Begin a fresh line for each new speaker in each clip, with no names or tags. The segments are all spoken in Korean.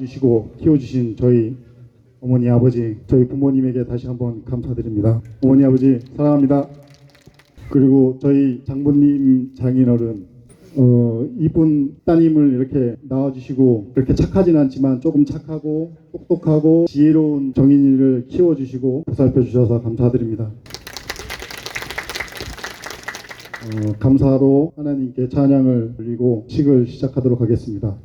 낳아주시고 키워주신 저희 어머니 아버지 저희 부모님에게 다시 한번 감사드립니다. 어머니 아버지 사랑합니다. 그리고 저희 장모님 장인어른 이쁜 따님을 이렇게 낳아주시고 그렇게 착하진 않지만 조금 착하고 똑똑하고 지혜로운 정인이를 키워주시고 보살펴 주셔서 감사드립니다. 감사로 하나님께 찬양을 드리고 식을 시작하도록 하겠습니다.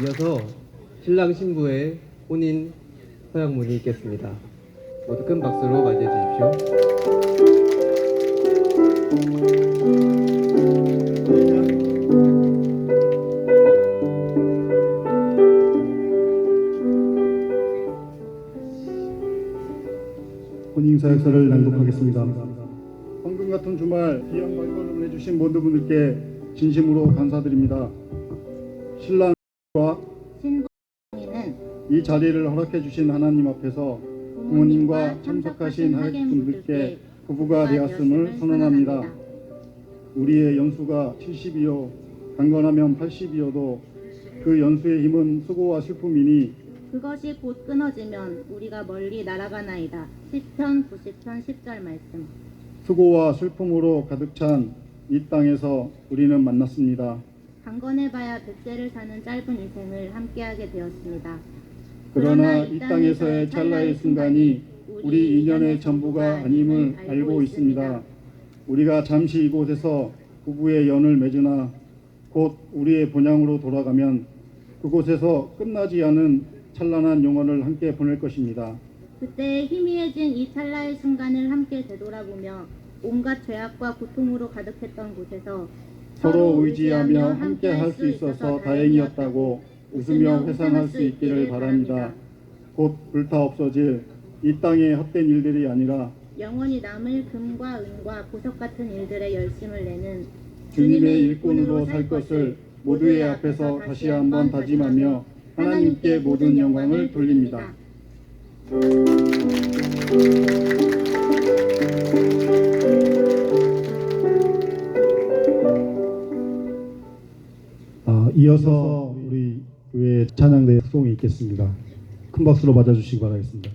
이어서 신랑 신부의 혼인 서약문이 있겠습니다. 모두 큰 박수로 맞이해 주십시오.
혼인 서약서를 낭독하겠습니다. 황금 같은 주말 귀한 발걸음을 해주신 모든 분들께 진심으로 감사드립니다. 신랑과
신부님은
이 자리를 허락해 주신 하나님 앞에서 부모님과 참석하신 하객분들께 부부가 되었음을 선언합니다. 우리의 연수가 70이요 강건하면 80이어도 그 연수의 힘은 수고와 슬픔이니
그것이 곧 끊어지면 우리가 멀리 날아가나이다. 시편 90편 10절 말씀.
수고와 슬픔으로 가득 찬 이 땅에서 우리는 만났습니다.
강건해봐야 100세를 사는 짧은 인생을 함께하게 되었습니다.
그러나 이 땅에서의 찰나의 순간이 우리 인연의 전부가 아님을 알고 있습니다. 우리가 잠시 이곳에서 부부의 연을 맺으나 곧 우리의 본향으로 돌아가면 그곳에서 끝나지 않은 찬란한 영혼을 함께 보낼 것입니다.
그때 희미해진 이 찰나의 순간을 함께 되돌아보며 온갖 죄악과 고통으로 가득했던 곳에서
서로 의지하며 함께 할 수 있어서 다행이었다고 웃으며 회상할 수 있기를 바랍니다. 곧 불타 없어질 이 땅의 헛된 일들이 아니라
영원히 남을 금과 은과 보석 같은 일들에 열심을 내는
주님의 일꾼으로 살 것을 모두의 앞에서 다시 한번 다짐하며 하나님께 모든 영광을 돌립니다. 이어서 우리 교회 찬양대 송이 있겠습니다. 큰 박수로 맞아주시기 바라겠습니다.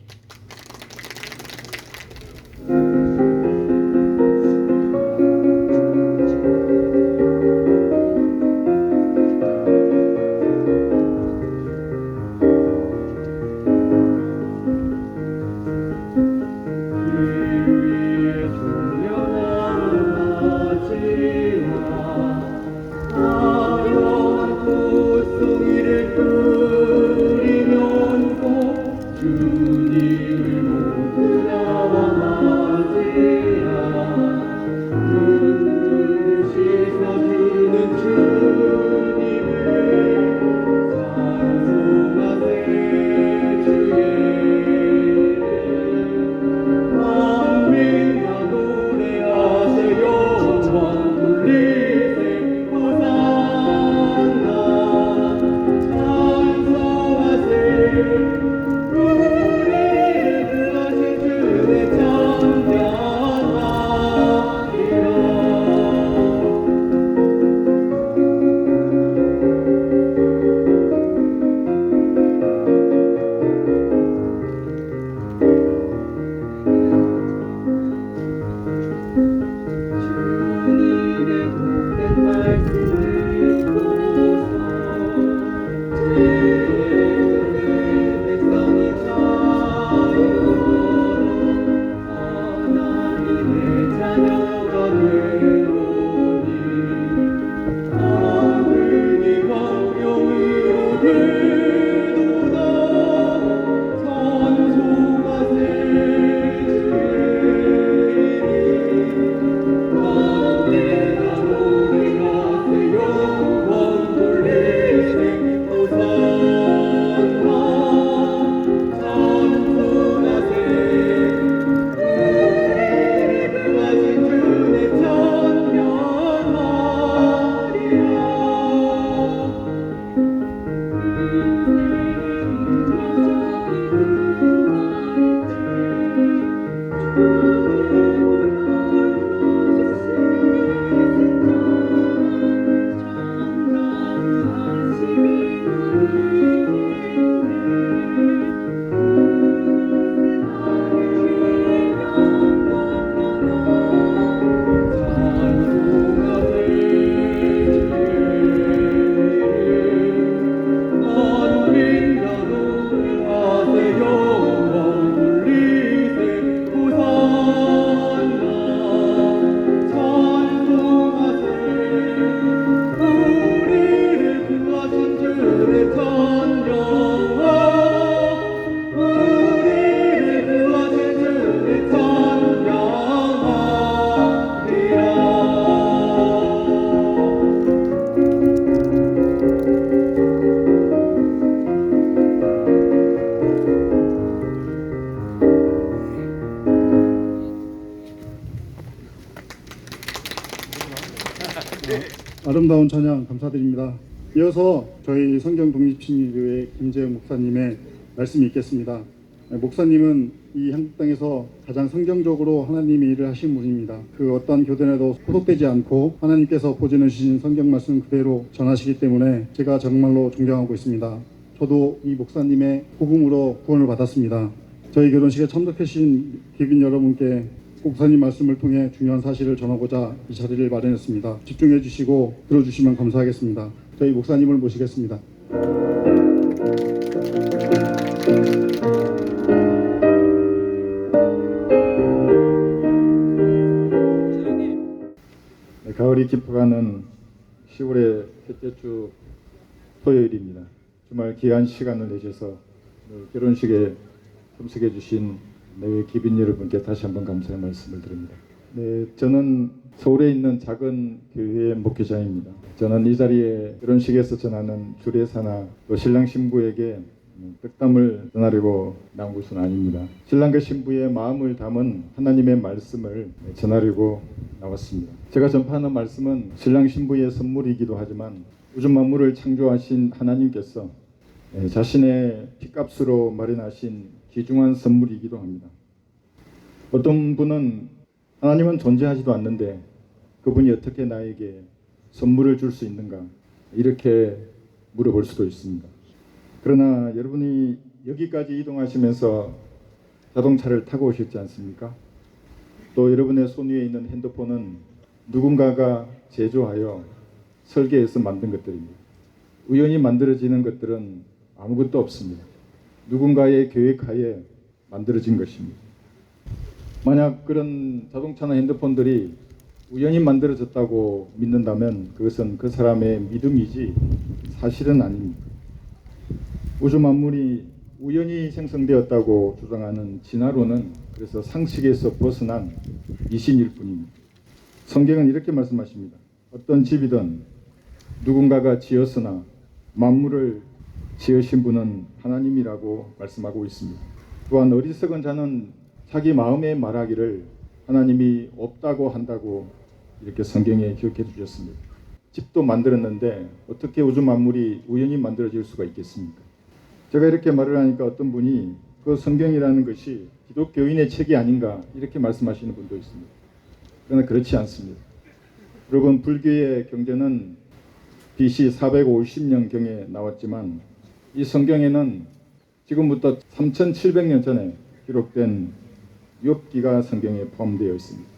아름다운 찬양 감사드립니다. 이어서 저희 성경 독립신의교회 김재영 목사님의 말씀이 있겠습니다. 목사님은 이 한국 땅에서 가장 성경적으로 하나님이 일을 하신 분입니다. 그 어떤 교단에도 소속되지 않고 하나님께서 보증해 주신 성경 말씀 그대로 전하시기 때문에 제가 정말로 존경하고 있습니다. 저도 이 목사님의 복음으로 구원을 받았습니다. 저희 결혼식에 참석하신 귀빈 여러분께 목사님 말씀을 통해 중요한 사실을 전하고자 이 자리를 마련했습니다. 집중해 주시고 들어주시면 감사하겠습니다. 저희 목사님을 모시겠습니다.
가을이 깊어가는 10월의 셋째 주 토요일입니다. 주말 귀한 시간을 내셔서 결혼식에 참석해 주신 내외 귀빈 여러분께 다시 한번 감사의 말씀을 드립니다. 네, 저는 서울에 있는 작은 교회의 목회자입니다. 저는 이 자리에 결혼식에서 전하는 주례사나 또 신랑 신부에게 덕담을 전하려고 나온 것은 아닙니다. 신랑과 신부의 마음을 담은 하나님의 말씀을 전하려고 나왔습니다. 제가 전파하는 말씀은 신랑 신부의 선물이기도 하지만 우주 만물을 창조하신 하나님께서 자신의 피값으로 마련하신 귀중한 선물이기도 합니다. 어떤 분은 하나님은 존재하지도 않는데 그분이 어떻게 나에게 선물을 줄 수 있는가 이렇게 물어볼 수도 있습니다. 그러나 여러분이 여기까지 이동하시면서 자동차를 타고 오셨지 않습니까? 또 여러분의 손 위에 있는 핸드폰은 누군가가 제조하여 설계해서 만든 것들입니다. 우연히 만들어지는 것들은 아무것도 없습니다. 누군가의 계획하에 만들어진 것입니다. 만약 그런 자동차나 핸드폰들이 우연히 만들어졌다고 믿는다면 그것은 그 사람의 믿음이지 사실은 아닙니다. 우주 만물이 우연히 생성되었다고 주장하는 진화론은 그래서 상식에서 벗어난 미신일 뿐입니다. 성경은 이렇게 말씀하십니다. 어떤 집이든 누군가가 지었으나 만물을 지으신 분은 하나님이라고 말씀하고 있습니다. 또한 어리석은 자는 자기 마음에 말하기를 하나님이 없다고 한다고 이렇게 성경에 기록해 주셨습니다. 집도 만들었는데 어떻게 우주 만물이 우연히 만들어질 수가 있겠습니까? 제가 이렇게 말을 하니까 어떤 분이 그 성경이라는 것이 기독교인의 책이 아닌가 이렇게 말씀하시는 분도 있습니다. 그러나 그렇지 않습니다. 여러분, 불교의 경전은 BC 450년경에 나왔지만 이 성경에는 지금부터 3700년 전에 기록된 욥기가 성경에 포함되어 있습니다.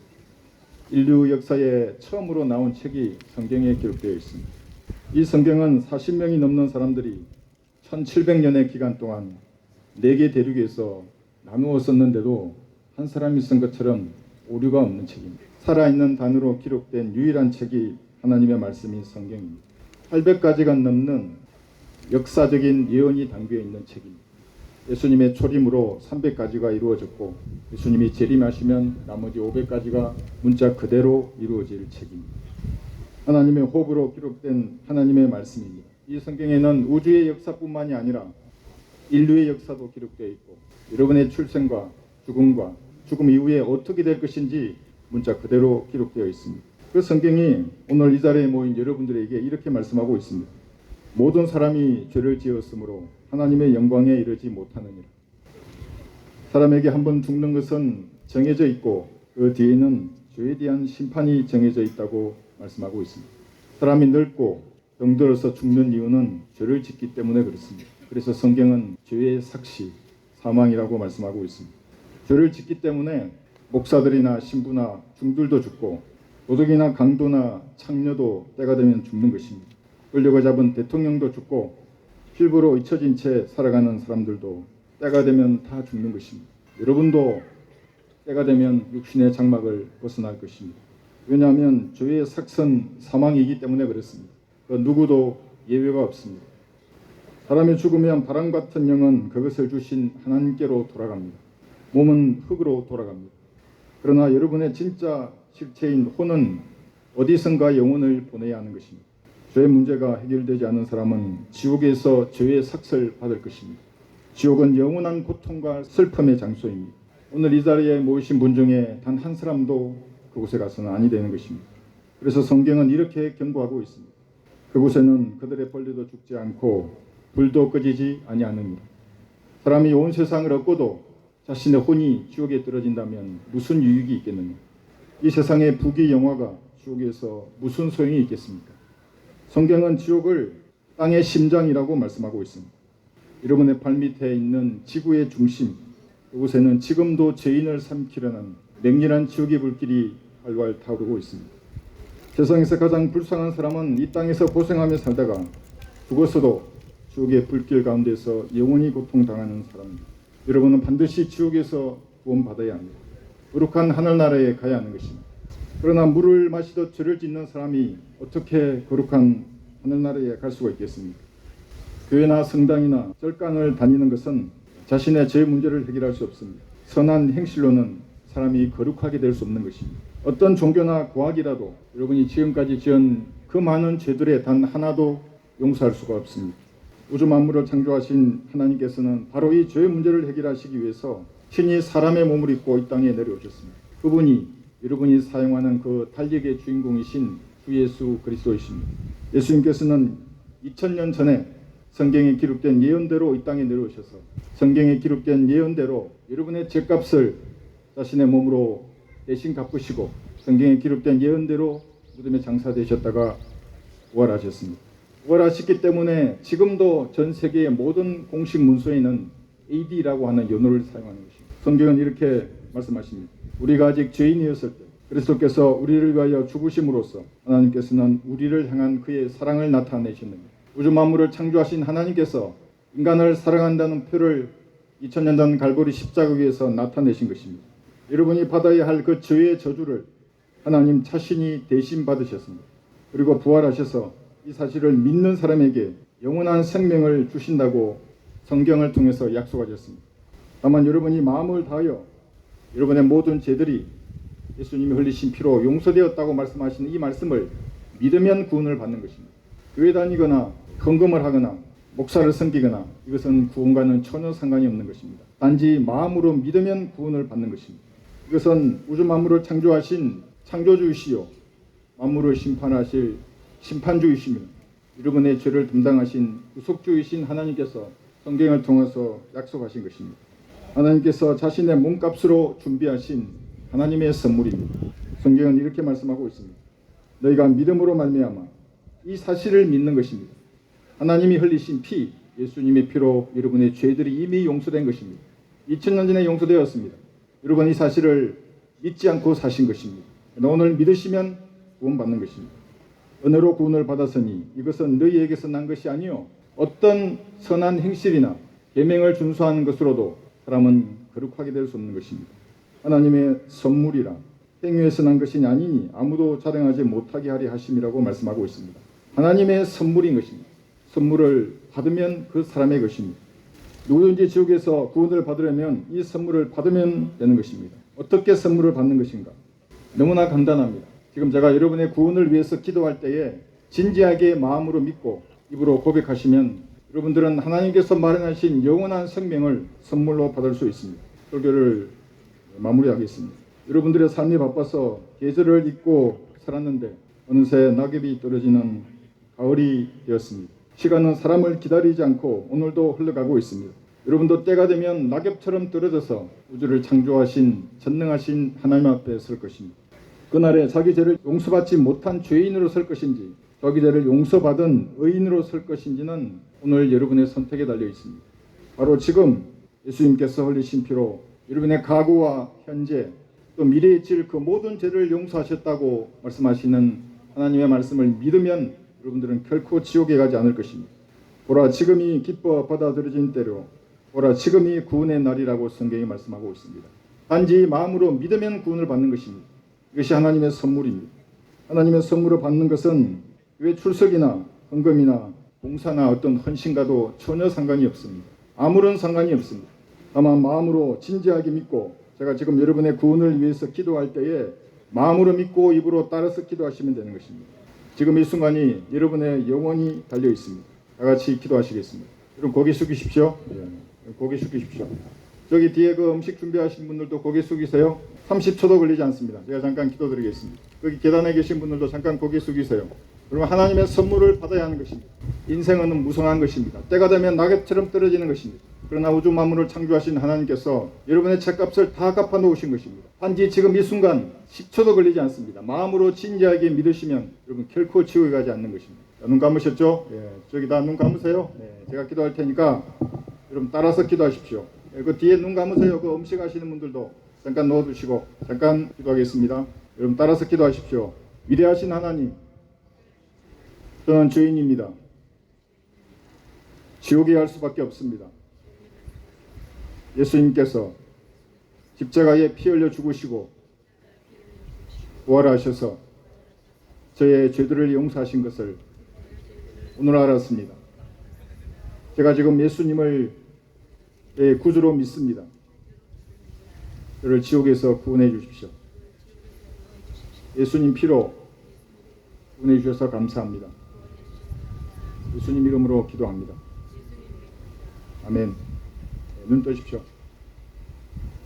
인류 역사에 처음으로 나온 책이 성경에 기록되어 있습니다. 이 성경은 40명이 넘는 사람들이 1700년의 기간 동안 4개 대륙에서 나누어 썼는데도 한 사람이 쓴 것처럼 오류가 없는 책입니다. 살아있는 단어로 기록된 유일한 책이 하나님의 말씀인 성경입니다. 800가지가 넘는 역사적인 예언이 담겨 있는 책입니다. 예수님의 초림으로 300가지가 이루어졌고 예수님이 재림하시면 나머지 500가지가 문자 그대로 이루어질 책입니다. 하나님의 호흡으로 기록된 하나님의 말씀입니다. 이 성경에는 우주의 역사뿐만이 아니라 인류의 역사도 기록되어 있고 여러분의 출생과 죽음과 죽음 이후에 어떻게 될 것인지 문자 그대로 기록되어 있습니다. 그 성경이 오늘 이 자리에 모인 여러분들에게 이렇게 말씀하고 있습니다. 모든 사람이 죄를 지었으므로 하나님의 영광에 이르지 못하느니라. 사람에게 한번 죽는 것은 정해져 있고 그 뒤에는 죄에 대한 심판이 정해져 있다고 말씀하고 있습니다. 사람이 늙고 병들어서 죽는 이유는 죄를 짓기 때문에 그렇습니다. 그래서 성경은 죄의 삭시, 사망이라고 말씀하고 있습니다. 죄를 짓기 때문에 목사들이나 신부나 중들도 죽고 도둑이나 강도나 창녀도 때가 되면 죽는 것입니다. 끌려가 잡은 대통령도 죽고 필부로 잊혀진 채 살아가는 사람들도 때가 되면 다 죽는 것입니다. 여러분도 때가 되면 육신의 장막을 벗어날 것입니다. 왜냐하면 죄의 삭선 사망이기 때문에 그렇습니다. 그 누구도 예외가 없습니다. 사람이 죽으면 바람 같은 영은 그것을 주신 하나님께로 돌아갑니다. 몸은 흙으로 돌아갑니다. 그러나 여러분의 진짜 실체인 혼은 어디선가 영혼을 보내야 하는 것입니다. 죄의 문제가 해결되지 않은 사람은 지옥에서 죄의 삭슬 받을 것입니다. 지옥은 영원한 고통과 슬픔의 장소입니다. 오늘 이 자리에 모이신 분 중에 단 한 사람도 그곳에 가서는 아니 되는 것입니다. 그래서 성경은 이렇게 경고하고 있습니다. 그곳에는 그들의 벌레도 죽지 않고 불도 꺼지지 아니하느니라. 사람이 온 세상을 얻고도 자신의 혼이 지옥에 떨어진다면 무슨 유익이 있겠느냐. 이 세상의 부귀 영화가 지옥에서 무슨 소용이 있겠습니까? 성경은 지옥을 땅의 심장이라고 말씀하고 있습니다. 여러분의 발밑에 있는 지구의 중심, 이곳에는 지금도 죄인을 삼키려는 맹렬한 지옥의 불길이 활활 타오르고 있습니다. 세상에서 가장 불쌍한 사람은 이 땅에서 고생하며 살다가 죽었어도 지옥의 불길 가운데서 영원히 고통당하는 사람입니다. 여러분은 반드시 지옥에서 구원받아야 합니다. 거룩한 하늘나라에 가야 하는 것입니다. 그러나 물을 마시듯 죄를 짓는 사람이 어떻게 거룩한 하늘나라에 갈 수가 있겠습니까? 교회나 성당이나 절간을 다니는 것은 자신의 죄 문제를 해결할 수 없습니다. 선한 행실로는 사람이 거룩하게 될 수 없는 것입니다. 어떤 종교나 과학이라도 여러분이 지금까지 지은 그 많은 죄들의 단 하나도 용서할 수가 없습니다. 우주 만물을 창조하신 하나님께서는 바로 이 죄의 문제를 해결하시기 위해서 친히 사람의 몸을 입고 이 땅에 내려오셨습니다. 그분이 여러분이 사용하는 그 달력의 주인공이신 주 예수 그리스도이십니다. 예수님께서는 2000년 전에 성경에 기록된 예언대로 이 땅에 내려오셔서 성경에 기록된 예언대로 여러분의 죄값을 자신의 몸으로 대신 갚으시고 성경에 기록된 예언대로 무덤에 장사되셨다가 부활하셨습니다. 부활하셨기 때문에 지금도 전 세계의 모든 공식 문서에는 AD라고 하는 연호를 사용하는 것입니다. 성경은 이렇게 말씀하십니다. 우리가 아직 죄인이었을 때 그리스도께서 우리를 위하여 죽으심으로써 하나님께서는 우리를 향한 그의 사랑을 나타내셨느니라. 우주 만물을 창조하신 하나님께서 인간을 사랑한다는 표를 2000년 전 갈보리 십자가 위에서 나타내신 것입니다. 여러분이 받아야 할 그 죄의 저주를 하나님 자신이 대신 받으셨습니다. 그리고 부활하셔서 이 사실을 믿는 사람에게 영원한 생명을 주신다고 성경을 통해서 약속하셨습니다. 다만 여러분이 마음을 다하여 여러분의 모든 죄들이 예수님이 흘리신 피로 용서되었다고 말씀하시는 이 말씀을 믿으면 구원을 받는 것입니다. 교회 다니거나 헌금을 하거나 목사를 섬기거나 이것은 구원과는 전혀 상관이 없는 것입니다. 단지 마음으로 믿으면 구원을 받는 것입니다. 이것은 우주 만물을 창조하신 창조주이시요 만물을 심판하실 심판주이시며 여러분의 죄를 담당하신 구속주이신 하나님께서 성경을 통해서 약속하신 것입니다. 하나님께서 자신의 몸값으로 준비하신 하나님의 선물입니다. 성경은 이렇게 말씀하고 있습니다. 너희가 믿음으로 말미암아 이 사실을 믿는 것입니다. 하나님이 흘리신 피, 예수님의 피로 여러분의 죄들이 이미 용서된 것입니다. 2000년 전에 용서되었습니다. 여러분 이 사실을 믿지 않고 사신 것입니다. 오늘 믿으시면 구원받는 것입니다. 은혜로 구원을 받았으니 이것은 너희에게서 난 것이 아니요 어떤 선한 행실이나 계명을 준수하는 것으로도 사람은 거룩하게 될 수 없는 것입니다. 하나님의 선물이라 행위에서 난 것이 아니니 아무도 자랑하지 못하게 하리 하심이라고 말씀하고 있습니다. 하나님의 선물인 것입니다. 선물을 받으면 그 사람의 것입니다. 누구든지 지옥에서 구원을 받으려면 이 선물을 받으면 되는 것입니다. 어떻게 선물을 받는 것인가? 너무나 간단합니다. 지금 제가 여러분의 구원을 위해서 기도할 때에 진지하게 마음으로 믿고 입으로 고백하시면 여러분들은 하나님께서 마련하신 영원한 생명을 선물로 받을 수 있습니다. 설교를 마무리하겠습니다. 여러분들의 삶이 바빠서 계절을 잊고 살았는데 어느새 낙엽이 떨어지는 가을이 되었습니다. 시간은 사람을 기다리지 않고 오늘도 흘러가고 있습니다. 여러분도 때가 되면 낙엽처럼 떨어져서 우주를 창조하신 전능하신 하나님 앞에 설 것입니다. 그날에 자기 죄를 용서받지 못한 죄인으로 설 것인지 자기 죄를 용서받은 의인으로 설 것인지는 오늘 여러분의 선택에 달려 있습니다. 바로 지금 예수님께서 흘리신 피로 여러분의 과거와 현재 또 미래에 질 그 모든 죄를 용서하셨다고 말씀하시는 하나님의 말씀을 믿으면 여러분들은 결코 지옥에 가지 않을 것입니다. 보라 지금이 기뻐 받아들여진 때로 보라 지금이 구원의 날이라고 성경이 말씀하고 있습니다. 단지 마음으로 믿으면 구원을 받는 것입니다. 이것이 하나님의 선물입니다. 하나님의 선물을 받는 것은 교회 출석이나 헌금이나 봉사나 어떤 헌신과도 전혀 상관이 없습니다. 아무런 상관이 없습니다. 다만 마음으로 진지하게 믿고 제가 지금 여러분의 구원을 위해서 기도할 때에 마음으로 믿고 입으로 따라서 기도하시면 되는 것입니다. 지금 이 순간이 여러분의 영혼이 달려 있습니다. 다 같이 기도하시겠습니다. 여러분 고개 숙이십시오. 고개 숙이십시오. 저기 뒤에 그 음식 준비하신 분들도 고개 숙이세요. 30초도 걸리지 않습니다. 제가 잠깐 기도드리겠습니다. 여기 계단에 계신 분들도 잠깐 고개 숙이세요. 여러분 하나님의 선물을 받아야 하는 것입니다. 인생은 무성한 것입니다. 때가 되면 낙엽처럼 떨어지는 것입니다. 그러나 우주 만물을 창조하신 하나님께서 여러분의 책값을 다 갚아 놓으신 것입니다. 단지 지금 이 순간 10초도 걸리지 않습니다. 마음으로 진지하게 믿으시면 여러분 결코 지옥에 가지 않는 것입니다. 자, 눈 감으셨죠? 저기 다 눈 감으세요. 제가 기도할 테니까 여러분 따라서 기도하십시오. 그 뒤에 눈 감으세요. 그 음식 하시는 분들도 잠깐 넣어두시고 잠깐 기도하겠습니다. 여러분 따라서 기도하십시오. 위대하신 하나님, 저는 죄인입니다. 지옥에 갈 수밖에 없습니다. 예수님께서 십자가에 피 흘려 죽으시고 부활하셔서 저의 죄들을 용서하신 것을 오늘 알았습니다. 제가 지금 예수님을 제 구주로 믿습니다. 저를 지옥에서 구원해 주십시오. 예수님 피로 구원해 주셔서 감사합니다. 예수님 이름으로 기도합니다. 아멘. 눈 뜨십시오.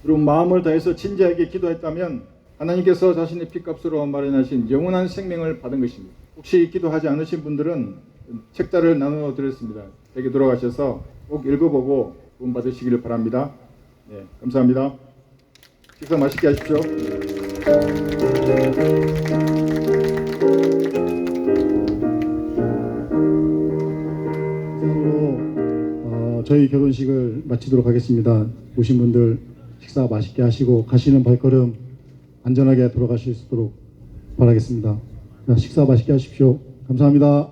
여러분 마음을 다해서 진지하게 기도했다면 하나님께서 자신의 피값으로 마련하신 영원한 생명을 받은 것입니다. 혹시 기도하지 않으신 분들은 책자를 나누어 드렸습니다. 댁에 돌아가셔서 꼭 읽어보고 구원 받으시기를 바랍니다. 감사합니다. 식사 맛있게 하십시오.
저희 결혼식을 마치도록 하겠습니다. 오신 분들 식사 맛있게 하시고 가시는 발걸음 안전하게 돌아가실 수 있도록 바라겠습니다. 자, 식사 맛있게 하십시오. 감사합니다.